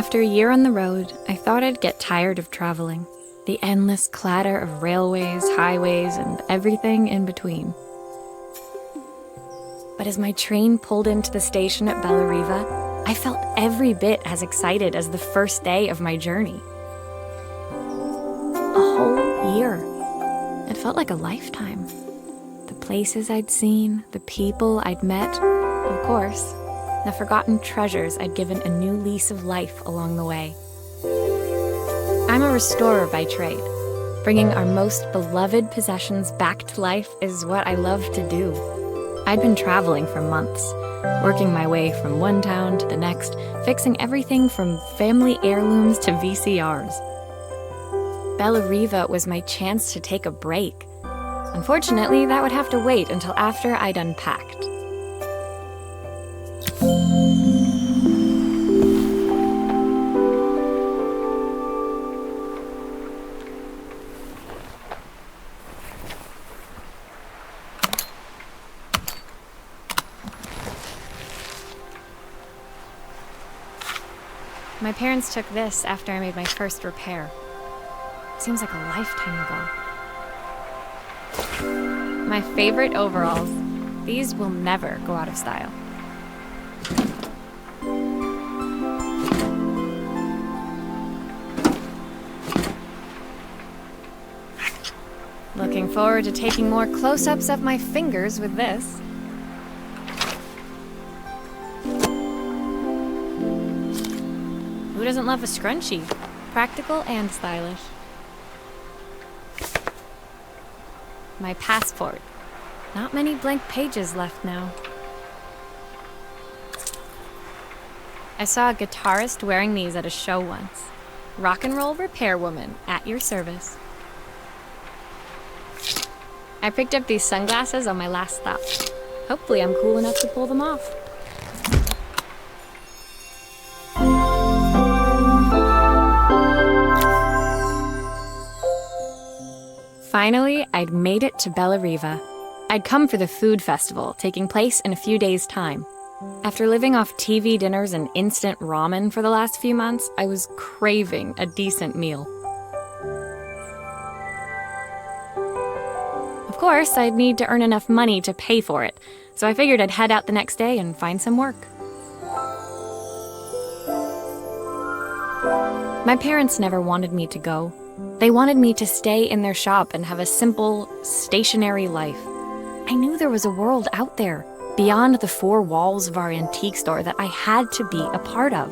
After a year on the road, I thought I'd get tired of traveling. The endless clatter of railways, highways, and everything in between. But as my train pulled into the station at Bellariva, I felt every bit as excited as the first day of my journey. A whole year. It felt like a lifetime. The places I'd seen, the people I'd met, of course, the forgotten treasures I'd given a new lease of life along the way. I'm a restorer by trade. Bringing our most beloved possessions back to life is what I love to do. I'd been traveling for months, working my way from one town to the next, fixing everything from family heirlooms to VCRs. Bellariva was my chance to take a break. Unfortunately, that would have to wait until after I'd unpacked. My parents took this after I made my first repair. Seems like a lifetime ago. My favorite overalls. These will never go out of style. Looking forward to taking more close-ups of my fingers with this. Who doesn't love a scrunchie? Practical and stylish. My passport. Not many blank pages left now. I saw a guitarist wearing these at a show once. Rock and roll repairwoman, at your service. I picked up these sunglasses on my last stop. Hopefully I'm cool enough to pull them off. Finally, I'd made it to Bellariva. I'd come for the food festival, taking place in a few days' time. After living off TV dinners and instant ramen for the last few months, I was craving a decent meal. Of course, I'd need to earn enough money to pay for it, so I figured I'd head out the next day and find some work. My parents never wanted me to go. They wanted me to stay in their shop and have a simple, stationary life. I knew there was a world out there, beyond the four walls of our antique store, that I had to be a part of.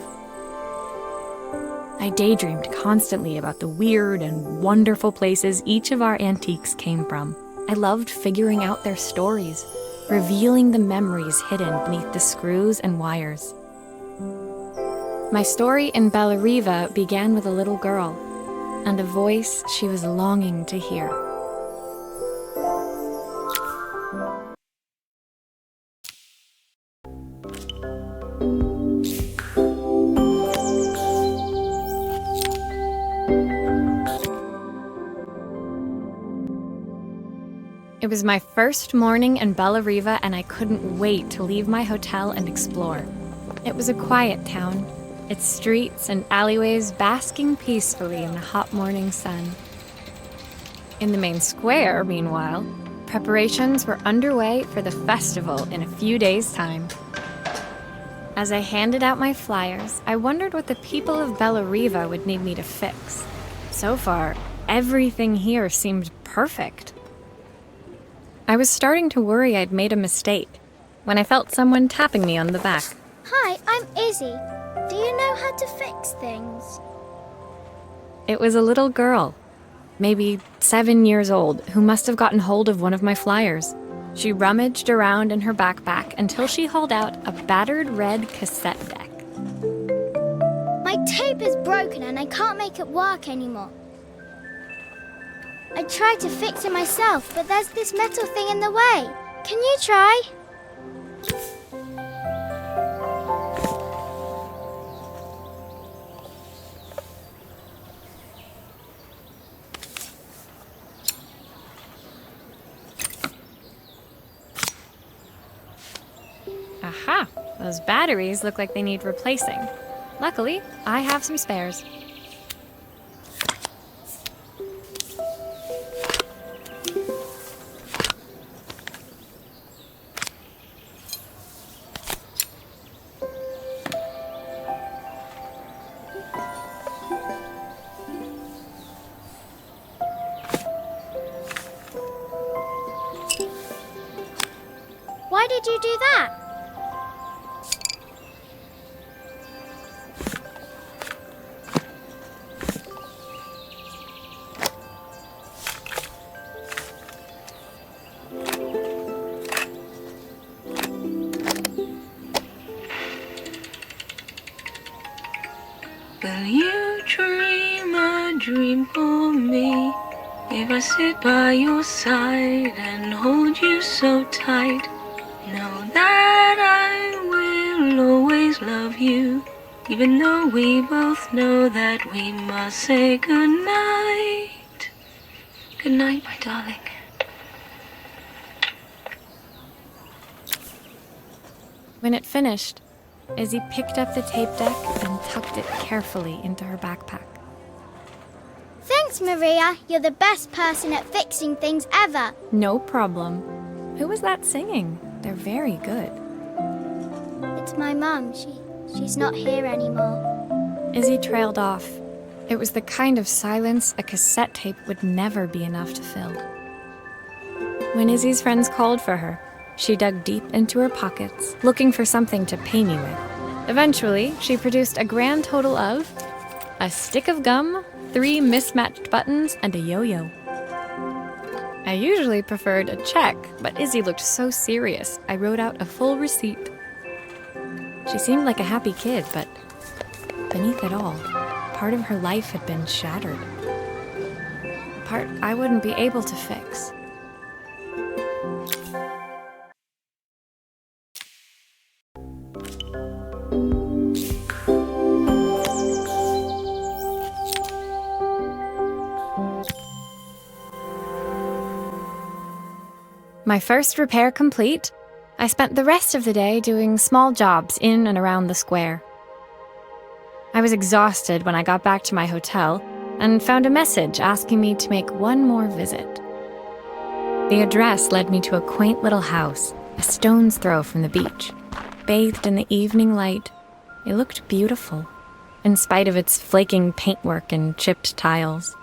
I daydreamed constantly about the weird and wonderful places each of our antiques came from. I loved figuring out their stories, revealing the memories hidden beneath the screws and wires. My story in Bellariva began with a little girl, and a voice she was longing to hear. It was my first morning in Bellariva, and I couldn't wait to leave my hotel and explore. It was a quiet town, its streets and alleyways basking peacefully in the hot morning sun. In the main square, meanwhile, preparations were underway for the festival in a few days' time. As I handed out my flyers, I wondered what the people of Bellariva would need me to fix. So far, everything here seemed perfect. I was starting to worry I'd made a mistake when I felt someone tapping me on the back. Hi, I'm Izzy. Do you know how to fix things? It was a little girl, maybe 7 years old, who must have gotten hold of one of my flyers. She rummaged around in her backpack until she hauled out a battered red cassette deck. My tape is broken and I can't make it work anymore. I tried to fix it myself, but there's this metal thing in the way. Can you try? Aha! Those batteries look like they need replacing. Luckily, I have some spares. Why did you do that? Will you dream a dream for me? If I sit by your side and hold you so tight, know that I will always love you, even though we both know that we must say goodnight. Good night, my darling. When it finished, Izzy picked up the tape deck and tucked it carefully into her backpack. Thanks, Maria. You're the best person at fixing things ever. No problem. Who was that singing? They're very good. It's my mum. She's not here anymore. Izzy trailed off. It was the kind of silence a cassette tape would never be enough to fill. When Izzy's friends called for her, she dug deep into her pockets, looking for something to pay me with. Eventually, she produced a grand total of a stick of gum, 3 mismatched buttons, and a yo-yo. I usually preferred a check, but Izzy looked so serious, I wrote out a full receipt. She seemed like a happy kid, but beneath it all, part of her life had been shattered. A part I wouldn't be able to fix. My first repair complete, I spent the rest of the day doing small jobs in and around the square. I was exhausted when I got back to my hotel and found a message asking me to make one more visit. The address led me to a quaint little house, a stone's throw from the beach. Bathed in the evening light, it looked beautiful, in spite of its flaking paintwork and chipped tiles.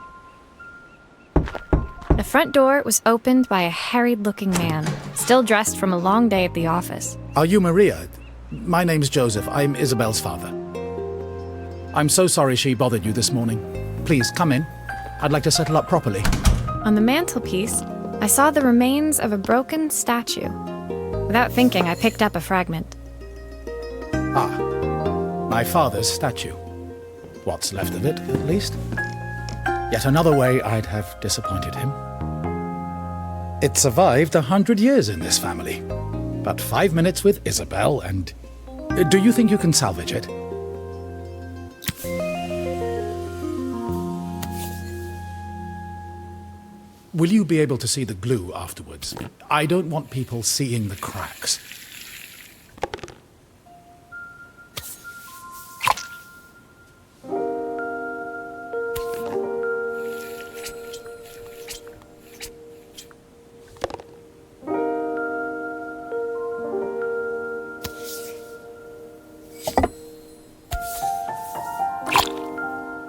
The front door was opened by a harried-looking man, still dressed from a long day at the office. Are you Maria? My name's Joseph. I'm Isabel's father. I'm so sorry she bothered you this morning. Please, come in. I'd like to settle up properly. On the mantelpiece, I saw the remains of a broken statue. Without thinking, I picked up a fragment. Ah, my father's statue. What's left of it, at least. Yet another way I'd have disappointed him. It survived 100 years in this family. But 5 minutes with Isabel and... Do you think you can salvage it? Will you be able to see the glue afterwards? I don't want people seeing the cracks.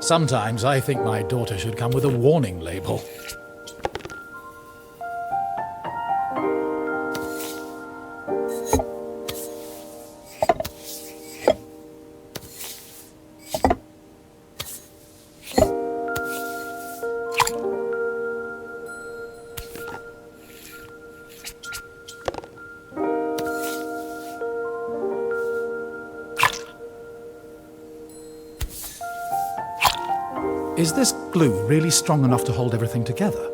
Sometimes I think my daughter should come with a warning label. Is this glue really strong enough to hold everything together?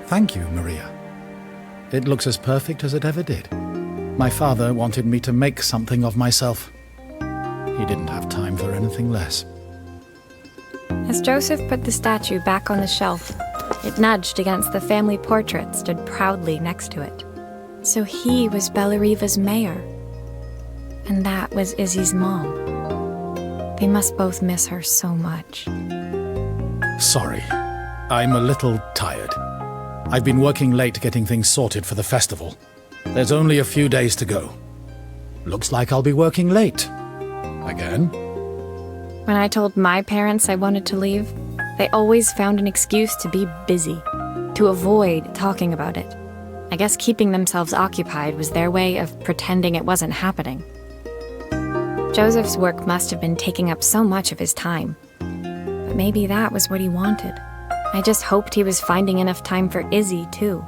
Thank you, Maria. It looks as perfect as it ever did. My father wanted me to make something of myself. He didn't have time for anything less. As Joseph put the statue back on the shelf, it nudged against the family portrait stood proudly next to it. So he was Bellariva's mayor. And that was Izzy's mom. They must both miss her so much. Sorry, I'm a little tired. I've been working late getting things sorted for the festival. There's only a few days to go. Looks like I'll be working late. Again? When I told my parents I wanted to leave, they always found an excuse to be busy, to avoid talking about it. I guess keeping themselves occupied was their way of pretending it wasn't happening. Joseph's work must have been taking up so much of his time. But maybe that was what he wanted. I just hoped he was finding enough time for Izzy, too.